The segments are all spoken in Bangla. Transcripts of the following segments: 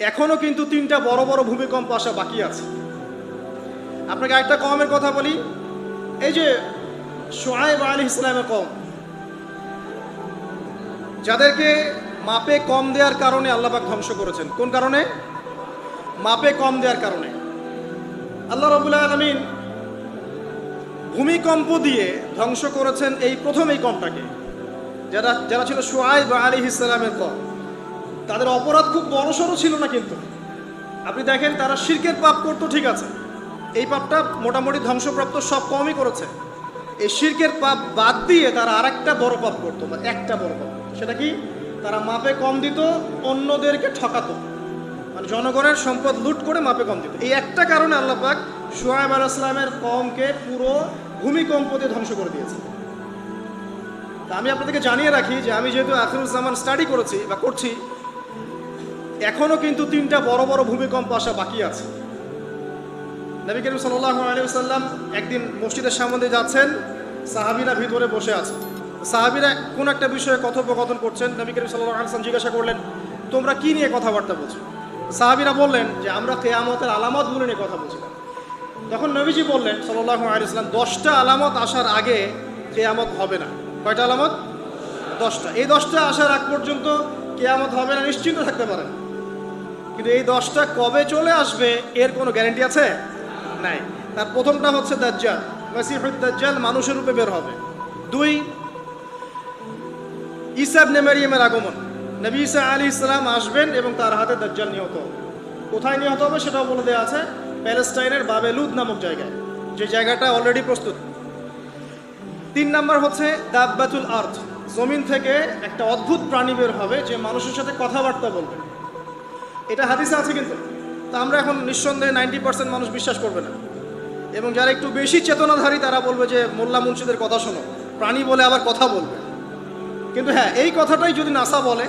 এখনো কিন্তু 3টা বড় বড় ভূমিকম্প আসা বাকি আছে। আপনাকে একটা কওমের কথা বলি, এই যে শুআয়ব আলাইহিস সালামের কওম, যাদেরকে মাপে কম দেওয়ার কারণে আল্লাহ পাক ধ্বংস করেছেন। কোন কারণে? মাপে কম দেওয়ার কারণে। আল্লাহ রাব্বুল আলামিন ভূমিকম্প দিয়ে ধ্বংস করেছেন এই প্রথম এই কওমটাকে, যারা ছিল শুআয়ব আলাইহিস সালামের কওম। তাদের অপরাধ খুব বড়সড় ছিল না, কিন্তু আপনি দেখেন তারা শিরকের পাপ করতো, ঠিক আছে, এই পাপটা মোটামুটি ধ্বংসপ্রাপ্ত সব কমই করেছে। এই শিরকের পাপ বাদ দিয়ে তারা আরেকটা বড় পাপ করতো, বা একটা বড় পাপ করতো। সেটা কি? তারা মাপে কম দিত, অন্যদেরকে ঠকাতো, মানে জনগণের সম্পদ লুট করে মাপে কম দিত। এই একটা কারণে আল্লাহ পাক শুআয়ব আলাইহিস সালামের কওমকে পুরো ভূমিকম্প দিয়ে ধ্বংস করে দিয়েছে। তা আমি আপনাদেরকে জানিয়ে রাখি যে আমি যেহেতু আখিরুজ্জামান স্টাডি করেছি বা করছি, এখনো কিন্তু 3টা বড় বড় ভূমিকম্প আসা বাকি আছে। নবী করিম সাল্লাল্লাহু আলাইহি ওয়াসাল্লাম একদিন মসজিদের সামনে দিয়ে যাচ্ছেন, সাহাবীরা ভিতরে বসে আছে। সাহাবীরা কোন একটা বিষয়ে কথোপকথন করছেন। নবী করিম সাল্লাল্লাহু আলাইহি ওয়াসাল্লাম জিজ্ঞাসা করলেন, তোমরা কি নিয়ে কথাবার্তা বলছো? সাহাবীরা বললেন যে আমরা কিয়ামতের আলামতগুলো নিয়ে কথা বলছিলাম। তখন নবীজি বললেন সাল্লাল্লাহু আলাইহি ওয়াসাল্লাম, 10টা আলামত আসার আগে কিয়ামত হবে না। কয়টা আলামত? 10টা। এই 10টা আসার আগ পর্যন্ত কিয়ামত হবে না, নিশ্চিন্ত থাকতে পারেন। কিন্তু এই 10টা কবে চলে আসবে এর কোনো গ্যারান্টি আছে? নাই। তার প্রথমটা হচ্ছে দাজ্জাল, মাসিহুদ দাজ্জাল মানুষের রূপে বের হবে। 2, ঈসা ইবনে মারইয়ামের আগমন। নবী ঈসা আলাইহিস সালাম আসবেন এবং তার হাতে দাজ্জাল নিহত হবে। কোথায় নিহত হবে সেটাও বলে দেওয়া আছে, প্যালেস্টাইনের বাবেলুদ নামক জায়গায়, যে জায়গাটা অলরেডি প্রস্তুত। 3 নাম্বার হচ্ছে দাব্বাতুল আরদ, জমিন থেকে একটা অদ্ভুত প্রাণী বের হবে যে মানুষের সাথে কথাবার্তা বলবে। এটা হাদিসে আছে, কিন্তু তা আমরা এখন নিঃসন্দেহে 90% মানুষ বিশ্বাস করবে না। এবং যারা একটু বেশি চেতনাধারী তারা বলবে যে মোল্লা মুন্সিদের কথা শোনো, প্রাণী বলে আবার কথা বলবে। কিন্তু হ্যাঁ, এই কথাটাই যদি নাসা বলে,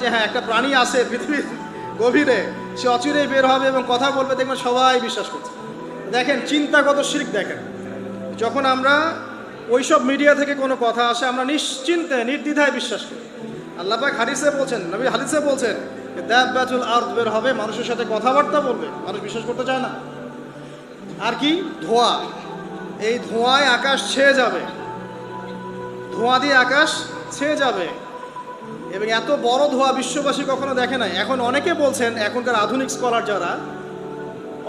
যে হ্যাঁ একটা প্রাণী আছে পৃথিবীর গভীরে, সে অচিরেই বের হবে এবং কথা বলবে, দেখবেন সবাই বিশ্বাস করছে। দেখেন চিন্তাগত শিরক। দেখেন যখন আমরা ওইসব মিডিয়া থেকে কোনো কথা আসে, আমরা নিশ্চিন্তে নির্দ্বিধায় বিশ্বাস করি। আল্লাহ পাক হাদিসে বলছেন, নবী হাদিসে বলছেন দাব্বাতুল আরদ বের হবে, মানুষের সাথে কথাবার্তা বলবে। মানুষ বিশ্বাস করতে চায় না। আর কি? ধোঁয়া। এই ধোঁয়ায় আকাশ ছেয়ে যাবে, ধোঁয়া দিয়ে আকাশ ছেয়ে যাবে। এবং এত বড় ধোঁয়া বিশ্ববাসী কখনো দেখে নাই। এখন অনেকে বলছেন, এখনকার আধুনিক স্কলার যারা,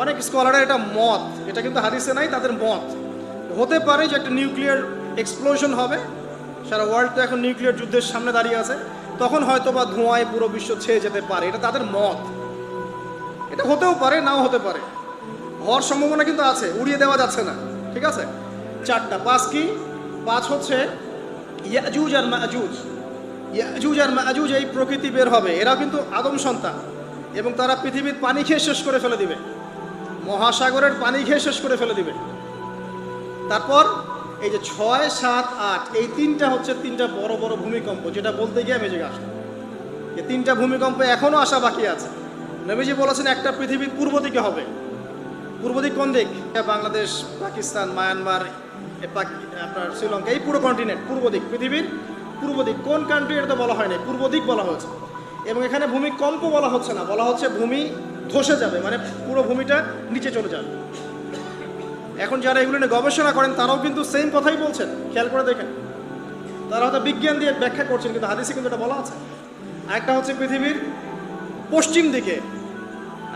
অনেক স্কলারের এটা মত, এটা কিন্তু হাদিসে নাই, তাদের মত হতে পারে যে একটা নিউক্লিয়ার এক্সপ্লোশন হবে। সারা ওয়ার্ল্ড তো এখন নিউক্লিয়ার যুদ্ধের সামনে দাঁড়িয়ে আছে, তখন হয়তো বা ধোঁয়ায় পুরো বিশ্ব ছেয়ে যেতে পারে। এটা তাদের মত। এটা হতেও পারে, নাও হতে পারে, হওয়ার সম্ভাবনা কিন্তু আছে, উড়িয়ে দেওয়া যাচ্ছে না। ঠিক আছে? 4টা। 5 কি? 5 হচ্ছে ইয়াজুজ আর মাজুজ। ইয়াজুজ আর মাজুজ এই প্রকৃতি বের হবে, এরা কিন্তু আদম সন্তান, এবং তারা পৃথিবীর পানি খেয়ে শেষ করে ফেলে দিবে, মহাসাগরের পানি খেয়ে শেষ করে ফেলে দিবে। তারপর এই যে 6, 7, 8, এই 3টা হচ্ছে 3টা বড় বড় ভূমিকম্প, যেটা বলতে গিয়ে আমি যে আসলাম। এই 3টা ভূমিকম্প এখনো আসা বাকি আছে। নবীজি বলেছেন একটা পৃথিবীর পূর্ব দিকে হবে। পূর্ব দিক কোন দিক? বাংলাদেশ, পাকিস্তান, মায়ানমার, আপনার শ্রীলঙ্কা, এই পুরো কন্টিনেন্ট পূর্ব দিক, পৃথিবীর পূর্ব দিক। কোন কান্ট্রি এটা তো বলা হয় না, পূর্ব দিক বলা হয়েছে। এবং এখানে ভূমিকম্প বলা হচ্ছে না, বলা হচ্ছে ভূমি ধসে যাবে, মানে পুরো ভূমিটা নিচে চলে যাবে। এখন যারা এগুলো নিয়ে গবেষণা করেন তারাও কিন্তু সেম কথাই বলছেন, খেয়াল করে দেখেন। তারা হয়তো বিজ্ঞান দিয়ে ব্যাখ্যা করছেন, কিন্তু হাদিসে কিন্তু এটা বলা আছে। আরেকটা হচ্ছে পৃথিবীর পশ্চিম দিকে।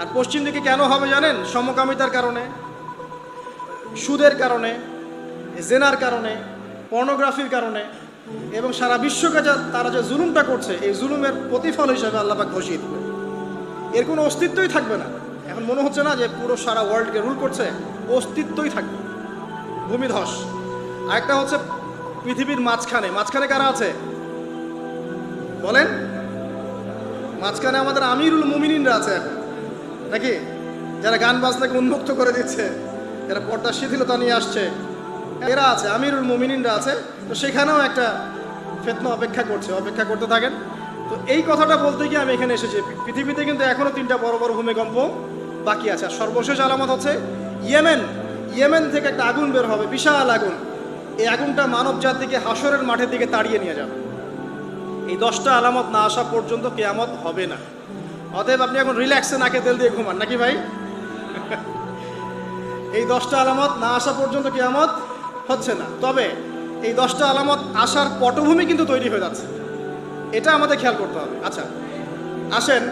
আর পশ্চিম দিকে কেন হবে জানেন? সমকামিতার কারণে, সুদের কারণে, জেনার কারণে, পর্নোগ্রাফির কারণে, এবং সারা বিশ্বকে তারা যে জুলুমটা করছে, এই জুলুমের প্রতিফল হিসেবে আল্লাহ পাক ঘোষিত করবে। এর কোনো অস্তিত্বই থাকবে না। এখন মনে হচ্ছে না যে পুরো সারা ওয়ার্ল্ডকে রুল করছে, অস্তিত্বই থাকবে, ভূমিধস। আরেকটা হচ্ছে পৃথিবীর মাঝখানে কারা আছে বলেন? মাঝখানে আমাদের আমিরুল মুমিনিনরা আছে এখন, নাকি? যারা গান বাজনাকে উন্মুক্ত করে দিচ্ছে, যারা পর্দা শিথিলতা নিয়ে আসছে, এরা আছে, আমিরুল মুমিনিনরা আছে। তো সেখানেও একটা ফিতনা অপেক্ষা করতে থাকেন। তো এই কথাটা বলতে গিয়ে আমি এখানে এসেছি। পৃথিবীতে কিন্তু এখনো 3টা বড় বড় ভূমিকম্প বাকি আছে। আর সর্বশেষ আলামত হচ্ছে ইয়েমেন থেকে একটা আগুন বের হবে, বিশাল আগুন। এই আগুনটা মানব জাতিকে হাসরের মাঠের দিকে তাড়িয়ে নিয়ে যাবে। এই 10টা আলামত না আসা পর্যন্ত কিয়ামত হবে না। অতএব আপনি এখন রিল্যাক্সে নাকে তেল দিয়ে ঘুমান নাকি ভাই? এই 10টা আলামত না আসা পর্যন্ত কিয়ামত হচ্ছে না। তবে এই 10টা আলামত আসার পটভূমি কিন্তু তৈরি হয়ে যাচ্ছে, এটা আমাদের খেয়াল করতে হবে। আচ্ছা আসেন,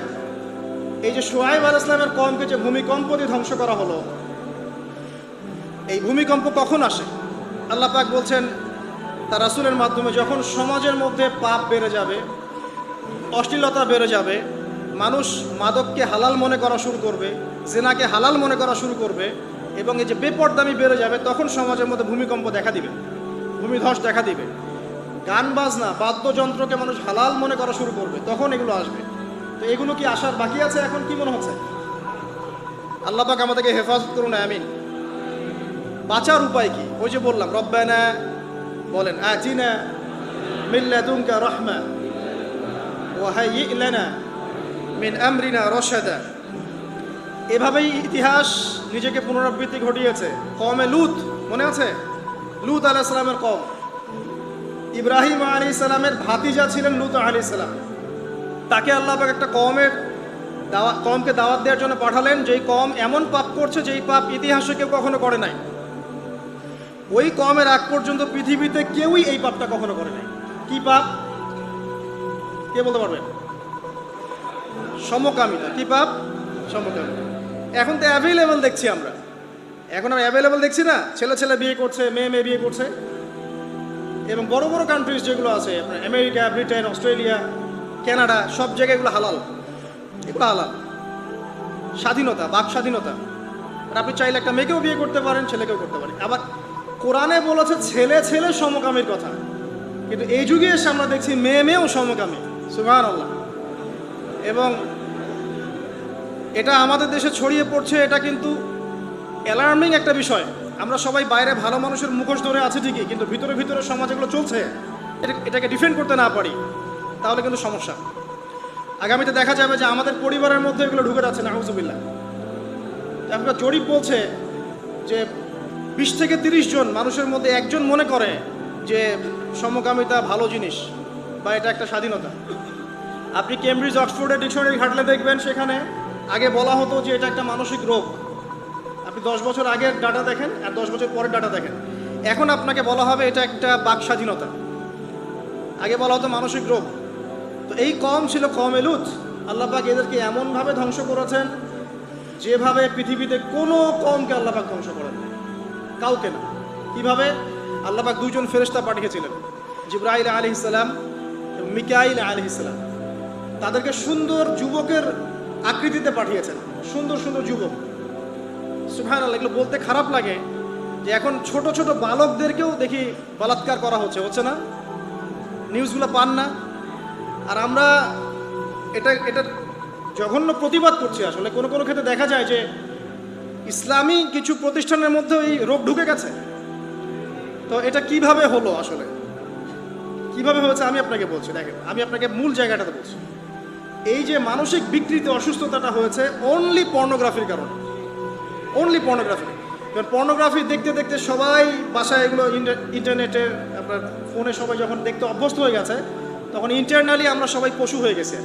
এই যে শুআয়ব আলাইহিস সালামের কওমকে যে ভূমিকম্প দিয়ে ধ্বংস করা হলো, এই ভূমিকম্প কখন আসে? আল্লাহ পাক বলছেন তার রাসূলের মাধ্যমে, যখন সমাজের মধ্যে পাপ বেড়ে যাবে, অশ্লীলতা বেড়ে যাবে, মানুষ মাদককে হালাল মনে করা শুরু করবে, জিনাকে হালাল মনে করা শুরু করবে, এবং এই যে বেপরদামি বেড়ে যাবে, তখন সমাজের মধ্যে ভূমিকম্প দেখা দিবে, ভূমিধস দেখা দিবে। গান বাজনা বাদ্যযন্ত্রকে মানুষ হালাল মনে করা শুরু করবে, তখন এগুলো আসবে। তো এগুলো কি আসার বাকি আছে? এখন কি মনে হচ্ছে? আল্লাহ পাক আমাদেরকে হেফাজত করুন, আমিন। বাঁচার উপায় কি? ওই যে বললাম, রব্বানা বলেন, আতিনা মিন লাদুনকা রাহমা ওয়া হাইয়্ লানা মিন আমরিনা রাশাদা। এভাবেই ইতিহাস নিজেকে পুনরাবৃত্তি ঘটিয়েছে। কওমে লূত, মনে আছে? লূত আলাইহিস সালামের কওম, ইব্রাহিম আলাইহিস সালামের ভাতিজা ছিলেন লূত আলাইহিস সালাম। তাকে আল্লাহ পাক একটা কওমকে দাওয়াত দেওয়ার জন্য পাঠালেন, যেই কওম এমন পাপ করছে যেই পাপ ইতিহাসে কেউ কখনো করে নাই। ওই কওমের আগ পর্যন্ত পৃথিবীতে কেউই এই পাপটা কখনো করে নাই। কি পাপ? কে বলতে পারবেন? সমকামিতা। কি পাপ? সমকামিতা। এখন তো অ্যাভেলেবল দেখছি আমরা, এখন আমরা অ্যাভেলেবল দেখছি না, ছেলে ছেলে বিয়ে করছে, মেয়ে মেয়ে বিয়ে করছে। এবং বড় বড় কান্ট্রিজ যেগুলো আছে, আপনার আমেরিকা, ব্রিটেন, অস্ট্রেলিয়া, কানাডা, সব জায়গায় এগুলো হালাল, এগুলো হালাল। স্বাধীনতা, বাক স্বাধীনতা। আর আপনি চাইলে একটা মেয়েকেও বিয়ে করতে পারেন, ছেলেকেও করতে পারেন। আবার কোরআনে বলেছে ছেলে ছেলে সমকামীর কথা, কিন্তু এই যুগে এসে আমরা দেখছি মেয়ে মেয়েও সমকামী। সুবহানাল্লাহ। এবং এটা আমাদের দেশে ছড়িয়ে পড়ছে, এটা কিন্তু অ্যালার্মিং একটা বিষয়। আমরা সবাই বাইরে ভালো মানুষের মুখোশ ধরে আছি ঠিকই, কিন্তু ভিতরে ভিতরে সমাজ এগুলো চলছে, এটাকে ডিফেন্ড করতে না পারি, তাহলে কিন্তু সমস্যা। আগামীতে দেখা যাবে যে আমাদের পরিবারের মধ্যে এগুলো ঢুকে যাচ্ছে, নাউযুবিল্লাহ। একটা জরিপ বলছে যে 20 থেকে 30 জন মানুষের মধ্যে একজন মনে করে যে সমকামিতা ভালো জিনিস বা এটা একটা স্বাধীনতা। আপনি কেমব্রিজ অক্সফোর্ডের ডিকশনারি ঘাটলে দেখবেন, সেখানে আগে বলা হতো যে এটা একটা মানসিক রোগ। আপনি 10 বছর আগের ডাটা দেখেন আর 10 বছর পরের ডাটা দেখেন, এখন আপনাকে বলা হবে এটা একটা বাক স্বাধীনতা। আগে বলা হতো মানসিক রোগ। তো এই কওম ছিল কওমে লূত। আল্লাহ পাক এদেরকে এমনভাবে ধ্বংস করেছেন যেভাবে পৃথিবীতে কোনো কওমকে আল্লাহ পাক ধ্বংস করেন, কাউকে না। কিভাবে? আল্লাহ পাক 2 জন ফেরেশতা পাঠিয়েছিলেন, জিবরাইল আলাইহিস সালাম এবং মিকাইল আলাইহিস সালাম। তাদেরকে সুন্দর যুবকের আকৃতিতে পাঠিয়েছেন, সুন্দর সুন্দর যুবক। সুবহানাল্লাহ। এগুলো বলতে খারাপ লাগে যে এখন ছোট ছোট বালকদেরকেও দেখি বলাৎকার করা হচ্ছে না? নিউজগুলো পান না? আর আমরা এটা জঘন্য প্রতিবাদ করছি। আসলে কোনো কোনো ক্ষেত্রে দেখা যায় যে ইসলামী কিছু প্রতিষ্ঠানের মধ্যে এই রোগ ঢুকে গেছে। তো এটা কিভাবে হলো, আসলে কিভাবে হয়েছে আমি আপনাকে বলছি। দেখেন, আমি আপনাকে মূল জায়গাটাতে বলছি। এই যে মানসিক বিকৃতি, অসুস্থতাটা হয়েছে অনলি পর্নোগ্রাফির কারণে, অনলি পর্নোগ্রাফি। কারণ পর্নোগ্রাফি দেখতে দেখতে সবাই বাসায় এগুলো ইন্টারনেটে, আপনার ফোনে সবাই যখন দেখতে অভ্যস্ত হয়ে গেছে, তখন ইন্টারনালি আমরা সবাই পশু হয়ে গেছে।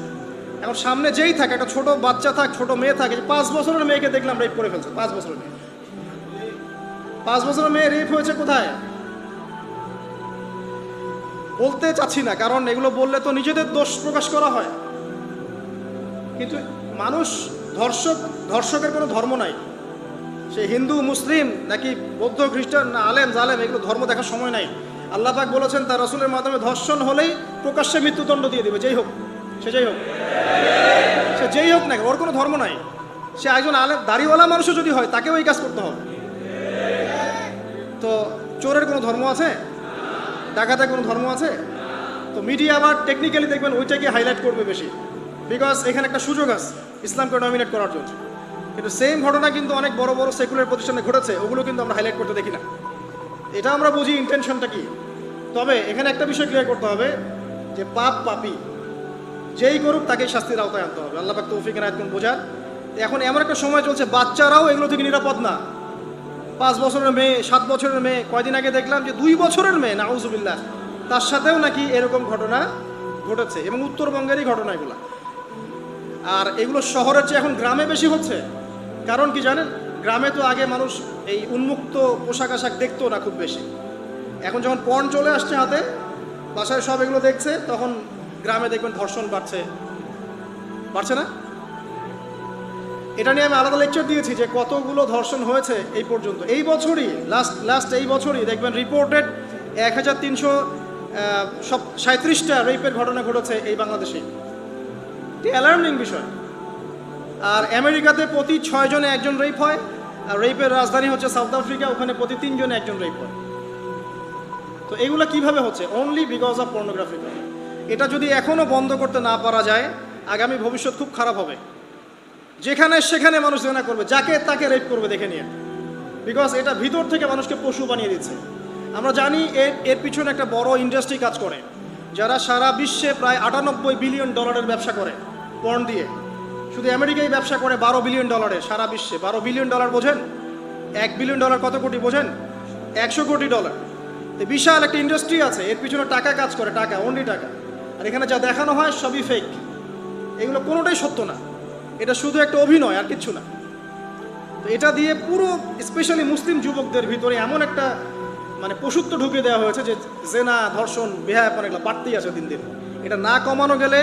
এখন সামনে যেই থাকে, একটা ছোট বাচ্চা থাক, ছোট মেয়ে থাকে, 5 বছরের মেয়েকে দেখলাম রেপ করে ফেলছে। 5 বছরের মেয়ে, 5 বছরের মেয়ে রেপ হয়েছে কোথায়? বলতে চাচ্ছি না, কারণ এগুলো বললে তো নিজেদের দোষ প্রকাশ করা হয়। কিন্তু মানুষ ধর্ষকের কোনো ধর্ম নাই। সে হিন্দু, মুসলিম, নাকি বৌদ্ধ, খ্রিস্টান, না আলেম জালেম, এগুলো ধর্ম দেখার সময় নাই। আল্লাহ পাক বলেছেন তার রাসূলের মাধ্যমে ধর্ষণ হলেই প্রকাশ্যে মৃত্যুদণ্ড দিয়ে দিবে, যেই হোক, সে যেই হোক না, ওর কোনো ধর্ম নাই। সে একজন আলেম দাড়িওয়ালা মানুষও যদি হয়, তাকেও এই কাজ করতে হবে। তো চোরের কোনো ধর্ম আছে? ডাকাতের কোনো ধর্ম আছে? তো মিডিয়া আবার টেকনিক্যালি দেখবেন ওইটাকে হাইলাইট করবে বেশি, বিকজ এখানে একটা সুযোগ আছে ইসলামকে ডমিনেট করার জন্য। কিন্তু সেম ঘটনা কিন্তু অনেক বড় বড় সেকুলার প্রতিষ্ঠানে ঘটেছে, ওগুলো কিন্তু আমরা হাইলাইট করতে দেখি না। এটা আমরা বুঝি ইন্টেনশনটা কি। তবে এখানে একটা বিষয় ক্লিয়ার করতে হবে যে পাপী যেই করুক তাকেই শাস্তির আওতায় আনতে হবে। আল্লাহ পাক তৌফিক এনায়েত করুন বোঝার। এখন এমন একটা সময় চলছে, বাচ্চারাও এগুলো থেকে নিরাপদ না। 5 বছরের মেয়ে, 7 বছরের মেয়ে, কয়দিন আগে দেখলাম যে 2 বছরের মেয়ে, নাউজুবিল্লাহ, তার সাথেও নাকি এরকম ঘটনা ঘটেছে, এবং উত্তরবঙ্গেরই ঘটনা এগুলো। আর এগুলো শহরের চেয়ে এখন গ্রামে বেশি হচ্ছে। কারণ কি জানেন, গ্রামে তো আগে মানুষ এই উন্মুক্ত পোশাক আশাক দেখতো না খুব বেশি। এখন যখন পর্ন চলে আসছে হাতে, বাসায় সব এগুলো দেখছে, তখন গ্রামে দেখবেন ধর্ষণ বাড়ছে না? এটা নিয়ে আমি আলাদা লেকচার দিয়েছি যে কতগুলো ধর্ষণ হয়েছে এই পর্যন্ত। এই বছরই এই বছরই দেখবেন রিপোর্টেড 1337টা রেপের ঘটনা ঘটেছে এই বাংলাদেশে। এটি অ্যালার্মিং বিষয়। আর আমেরিকাতে প্রতি 6 জনে একজন রেপ হয়, আর রেপের রাজধানী হচ্ছে সাউথ আফ্রিকা, ওখানে প্রতি 3 জনে একজন রেপ হয়। তো এগুলো কিভাবে হচ্ছে? Only because of pornography. এটা যদি এখনও বন্ধ করতে না পারা যায়, আগামী ভবিষ্যৎ খুব খারাপ হবে। যেখানে সেখানে মানুষ জেনা করবে, যাকে তাকে রেপ করবে দেখে নিয়ে, বিকজ এটা ভিতর থেকে মানুষকে পশু বানিয়ে দিচ্ছে। আমরা জানি এর পিছনে একটা বড় ইন্ডাস্ট্রি কাজ করে, যারা সারা বিশ্বে প্রায় 98 বিলিয়ন ডলারের ব্যবসা করে পর্ন দিয়ে। শুধু আমেরিকায় ব্যবসা করে 12 বিলিয়ন ডলারের, সারা বিশ্বে 12 বিলিয়ন ডলার বোঝেন? 1 বিলিয়ন ডলার কত কোটি বোঝেন? 100 কোটি ডলার। তো বিশাল একটা ইন্ডাস্ট্রি আছে, এর পিছনে টাকা কাজ করে, টাকা, অনলি টাকা। আর এখানে যা দেখানো হয় সবই ফেক, এগুলো কোনোটাই সত্য না, এটা শুধু একটা অভিনয় আর কিচ্ছু না। তো এটা দিয়ে পুরো স্পেশালি মুসলিম যুবকদের ভিতরে এমন একটা মানে পশুত্ব ঢুকে দেওয়া হয়েছে যে জেনা, ধর্ষণ, বেহায়াপনা এগুলো বাড়তেই আছে দিন দিন। এটা না কমানো গেলে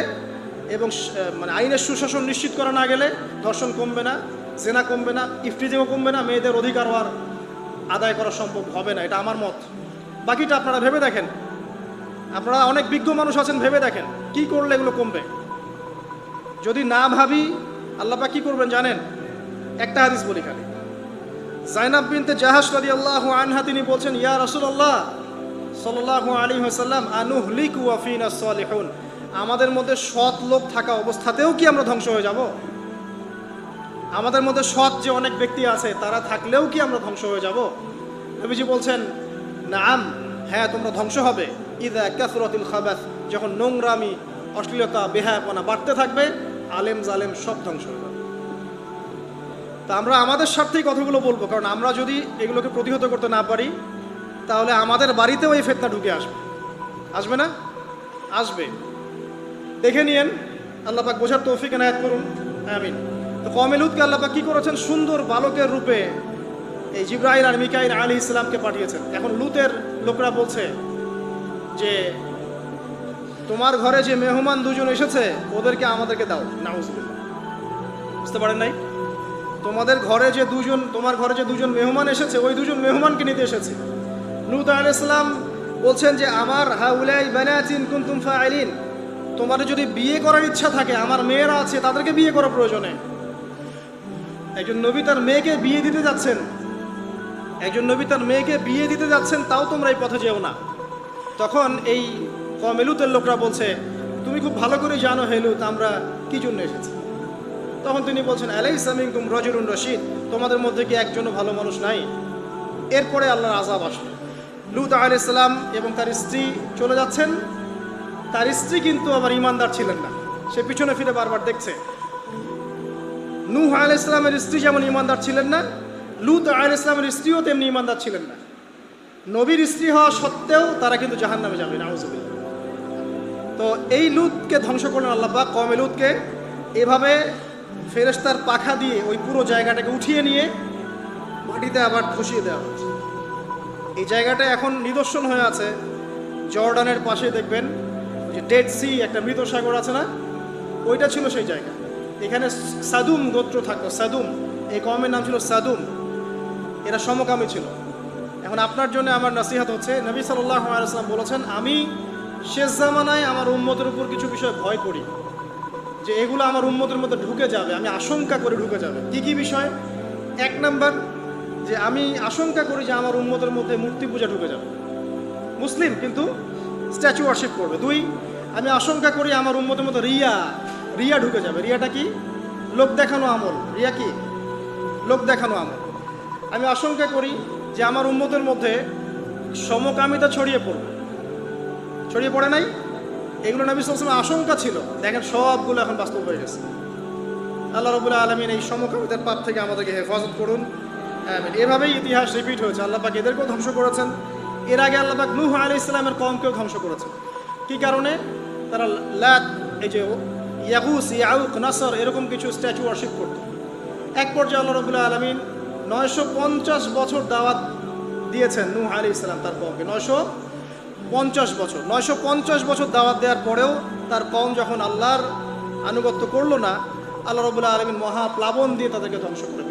এবং মানে আইনের সুশাসন নিশ্চিত করা না গেলে ধর্ষণ কমবে না, জেনা কমবে না, ইফটিজিংও কমবে না, মেয়েদের অধিকার আর আদায় করা সম্ভব হবে না। এটা আমার মত। বাকিটা আপনারা ভেবে দেখেন, আপনারা অনেক বিজ্ঞ মানুষ আছেন, ভেবে দেখেন কি করলে এগুলো কমবে। যদি না ভাবি, আল্লাহ পাক কি করবেন জানেন? একটা হাদিস বলি খালি। জাইনাব বিনতে জাহাশ রাদিয়াল্লাহু আনহা তিনি বলছেন, ইয়া রাসূলুল্লাহ সাল্লাল্লাহু আলাইহি ওয়াসাল্লাম, আনুহলিকু ওয়া ফিনা সালিহুন, আমাদের মধ্যে সৎ লোক থাকা অবস্থাতেও কি আমরা ধ্বংস হয়ে যাব? আমাদের মধ্যে সৎ যে অনেক ব্যক্তি আছে তারা থাকলেও কি আমরা ধ্বংস হয়ে যাব? নবীজি বলছেন, নাম, হ্যাঁ তোমরা ধ্বংস হবে। ইযা কাসরাতুল খাবাস, যখন নোংরামি, অশ্লীলতা, বেহায়াপনা বাড়তে থাকবে, আলেম জালেম সব ধ্বংস হয়ে যাবে। তা আমরা আমাদের স্বার্থেই কথাগুলো বলবো, কারণ আমরা যদি এগুলোকে প্রতিহত করতে না পারি, তাহলে আমাদের বাড়িতেও এই ফিতনা ঢুকে আসবে না? আসবে। দেখে নিয়েন, আল্লাহ পাক বোঝার তৌফিক এনায়েত করুন, আমিন। তো কওমে লূতকে আল্লাহ পাক কি করেছেন? সুন্দর বালকের রূপে এই জিবরাইল আর মিকাইল আলাইহিস সালামকে পাঠিয়েছেন। এখন লূতের লোকরা বলছে যে তোমার ঘরে যে মেহমান দুজন এসেছে ওদেরকে আমাদেরকে দাও। নাউজুবিল্লাহ, বুঝতে পারেন নাই? তোমার ঘরে যে দুজন মেহমান এসেছে, ওই দুজন মেহমানকে নিতে এসেছে। লূত আলাইহিস সালাম বলছেন যে আমার হাউলাই বানাতিন কুনতুম ফাইলিন, তোমার যদি বিয়ে করার ইচ্ছা থাকে, আমার মেয়েরা আছে, তাদেরকে বিয়ে করা প্রয়োজনে। একজন নবী তার মেয়েকে বিয়ে দিতে যাচ্ছেন, তাও তোমরা এই পথে যেও না। তখন এই কওমে লূতের লোকরা বলছে, তুমি খুব ভালো করে জানো হে লূত আমরা কি জন্য এসেছি। তখন তিনি বলছেন, আলাইসা মিনকুম রাজুলুন রশীদ, তোমাদের মধ্যে কি একজনও ভালো মানুষ নাই? এরপরে আল্লাহর আযাব আসলো। লূত আলাইহিস সালাম এবং তার স্ত্রী চলে যাচ্ছেন। তার স্ত্রী কিন্তু আবার ঈমানদার ছিলেন না, সে পিছনে ফিরে বারবার দেখছে। নূহ আলাইহিস সালামের স্ত্রী যেমন ঈমানদার ছিলেন না, লূত আলাইহিস সালামের স্ত্রীও তেমনি ঈমানদার ছিলেন না। নবীর স্ত্রী হওয়া সত্ত্বেও তারা কিন্তু জাহান্নামে যাবে, নাউজুবিল্লাহ। তো এই লূতকে ধ্বংস করলেন আল্লাহ পাক। কওমে লূতকে এভাবে ফেরেশতার পাখা দিয়ে ওই পুরো জায়গাটাকে উঠিয়ে নিয়ে মাটিতে আবার ধসিয়ে দেওয়া হয়েছে। এই জায়গাটা এখন নিদর্শন হয়ে আছে। জর্ডানের পাশে দেখবেন যে ডেড সি, একটা মৃত সাগর আছে না, ওইটা ছিল সেই জায়গা। এখানে সাদুম গোত্র থাকতো, সাদুম, এই কওমের নাম ছিল সাদুম। এরা সমকামী ছিল। এখন আপনার জন্য আমার নসিহত হচ্ছে, নবী সাল্লাল্লাহু আলাইহি ওয়াসাল্লাম বলেছেন, আমি শেষ জামানায় আমার উম্মতের উপর কিছু বিষয় ভয় করি যে এগুলো আমার উম্মতের মধ্যে ঢুকে যাবে, আমি আশঙ্কা করে ঢুকে যাবে। কি বিষয়? 1 নাম্বার, যে আমি আশঙ্কা করি যে আমার উম্মতের মধ্যে মূর্তি পূজা ঢুকে যাবে, মুসলিম কিন্তু স্ট্যাচু ওয়ার্শিপ করবে। 2, আমি আশঙ্কা করি আমার উম্মতের মধ্যে রিয়া ঢুকে যাবে। রিয়াটা কি? লোক দেখানো আমল। রিয়া কি? লোক দেখানো আমল। আমি আশঙ্কা করি যে আমার উম্মতের মধ্যে সমকামিতা ছড়িয়ে পড়ে নাই? এগুলো নবী সাল্লাল্লাহু আলাইহি ওয়াসাল্লাম আশঙ্কা ছিল। দেখেন সবগুলো এখন বাস্তব হয়ে গেছে। আল্লাহ রাব্বুল আলামিন এই সমকামিতার পাপ থেকে আমাদেরকে হেফাজত করুন, আমিন। এভাবেই ইতিহাস রিপিট হয়েছে। আল্লাহ পাক এদেরকেও ধ্বংস করেছেন। এর আগে আল্লাহ পাক নূহ আলাইহিস সালামের কওমকেও ধ্বংস করেছেন। কি কারণে? তারা লাত, এই যে ইয়াগুস, ইয়াউক, নাসর এরকম কিছু স্ট্যাচু ওয়ার্শিপ করত। এক পর্যায়ে আল্লাহ রাব্বুল আলামিন 950 বছর দাওয়াত দিয়েছেন নূহ আলাইহিস সালাম তার কওমকে। 950 বছর দাওয়াত দেওয়ার পরেও তার কওম যখন আল্লাহর আনুগত্য করলো না, আল্লাহ রাব্বুল আলামিন মহাপ্লাবন দিয়ে তাদেরকে ধ্বংস করে